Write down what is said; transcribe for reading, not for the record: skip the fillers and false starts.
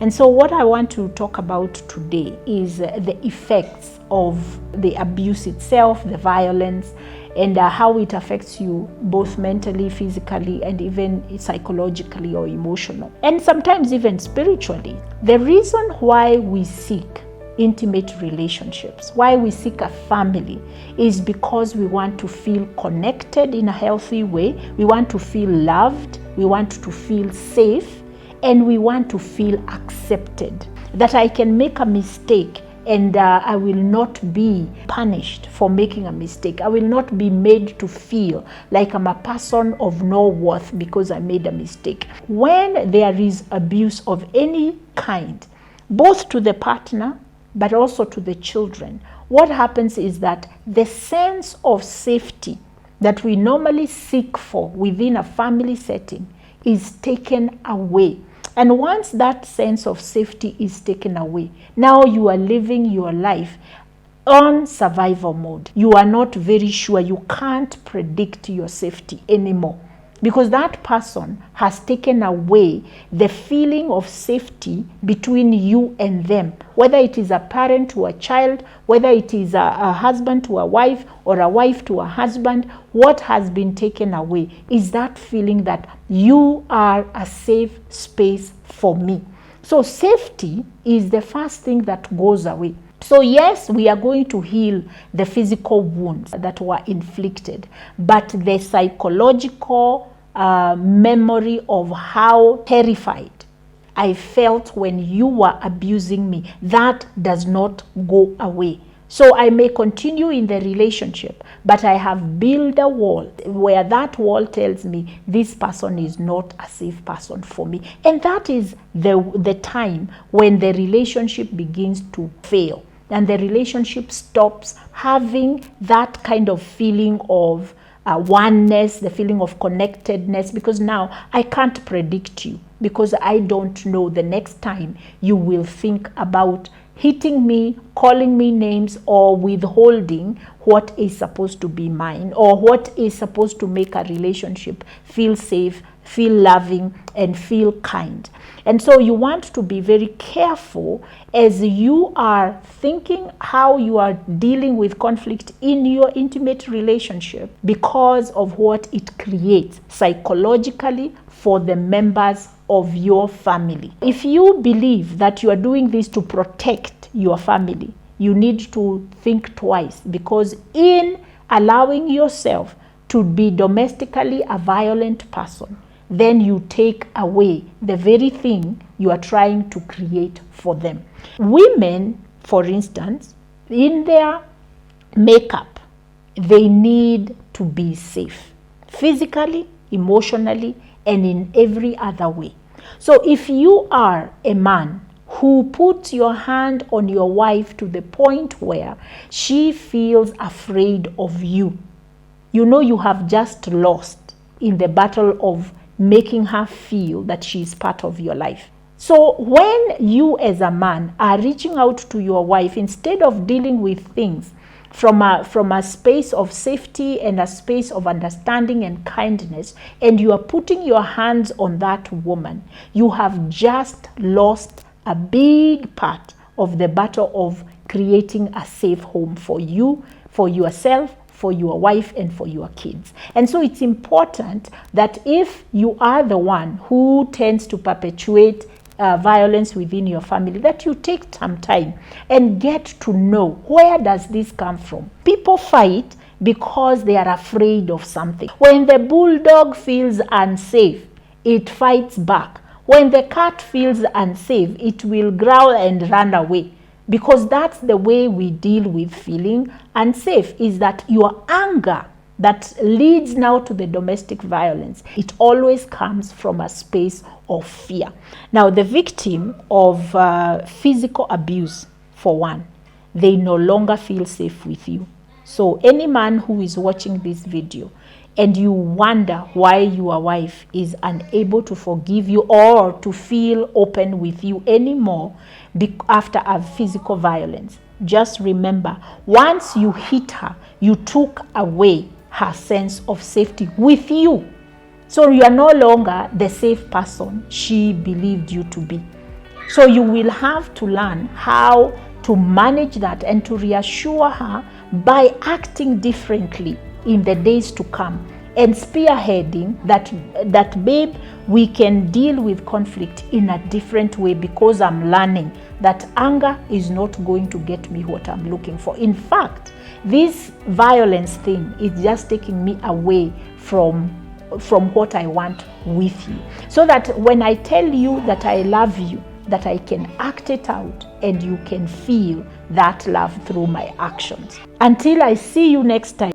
And so what I want to talk about today is the effects of the abuse itself, the violence, and how it affects you both mentally, physically, and even psychologically or emotional, and sometimes even spiritually. The reason why we seek intimate relationships, why we seek a family, is because we want to feel connected in a healthy way. We want to feel loved. We want to feel safe. And we want to feel accepted. That I can make a mistake and I will not be punished for making a mistake. I will not be made to feel like I'm a person of no worth because I made a mistake. When there is abuse of any kind, both to the partner but also to the children, what happens is that the sense of safety that we normally seek for within a family setting is taken away. And once that sense of safety is taken away, now you are living your life on survival mode. You are not very sure. You can't predict your safety anymore, because that person has taken away the feeling of safety between you and them, whether it is a parent to a child, whether it is a husband to a wife or a wife to a husband. What has been taken away is that feeling that you are a safe space for me. So safety is the first thing that goes away. So yes, we are going to heal the physical wounds that were inflicted, but the psychological memory of how terrified I felt when you were abusing me, that does not go away. So I may continue in the relationship, but I have built a wall where that wall tells me this person is not a safe person for me. And that is the time when the relationship begins to fail and the relationship stops having that kind of feeling of oneness, the feeling of connectedness, because now I can't predict you, because I don't know the next time you will think about hitting me, calling me names, or withholding what is supposed to be mine, or what is supposed to make a relationship feel safe, feel loving, and feel kind. And so you want to be very careful as you are thinking how you are dealing with conflict in your intimate relationship, because of what it creates psychologically for the members of your family. If you believe that you are doing this to protect your family, you need to think twice, because in allowing yourself to be domestically a violent person, then you take away the very thing you are trying to create for them. Women, for instance, in their makeup, they need to be safe, physically, emotionally, and in every other way. So if you are a man who puts your hand on your wife to the point where she feels afraid of you, you know you have just lost in the battle of making her feel that she is part of your life. So when you as a man are reaching out to your wife, instead of dealing with things from a space of safety and a space of understanding and kindness, and you are putting your hands on that woman, you have just lost a big part of the battle of creating a safe home for you, for yourself, for your wife, and for your kids. And so it's important that if you are the one who tends to perpetuate violence within your family, that you take some time and get to know, where does this come from? People fight because they are afraid of something. When the bulldog feels unsafe, it fights back. When the cat feels unsafe, it will growl and run away, because that's the way we deal with feeling unsafe, is that your anger that leads now to the domestic violence, it always comes from a space of fear. Now, the victim of physical abuse, for one, they no longer feel safe with you. So any man who is watching this video and you wonder why your wife is unable to forgive you or to feel open with you anymore after a physical violence, just remember, once you hit her, you took away her sense of safety with you. So you are no longer the safe person she believed you to be. So you will have to learn how to manage that and to reassure her by acting differently in the days to come, and spearheading that babe, we can deal with conflict in a different way, because I'm learning that anger is not going to get me what I'm looking for. In fact, this violence thing is just taking me away from what I want with you, so that when I tell you that I love you, that I can act it out and you can feel that love through my actions. Until I see you next time.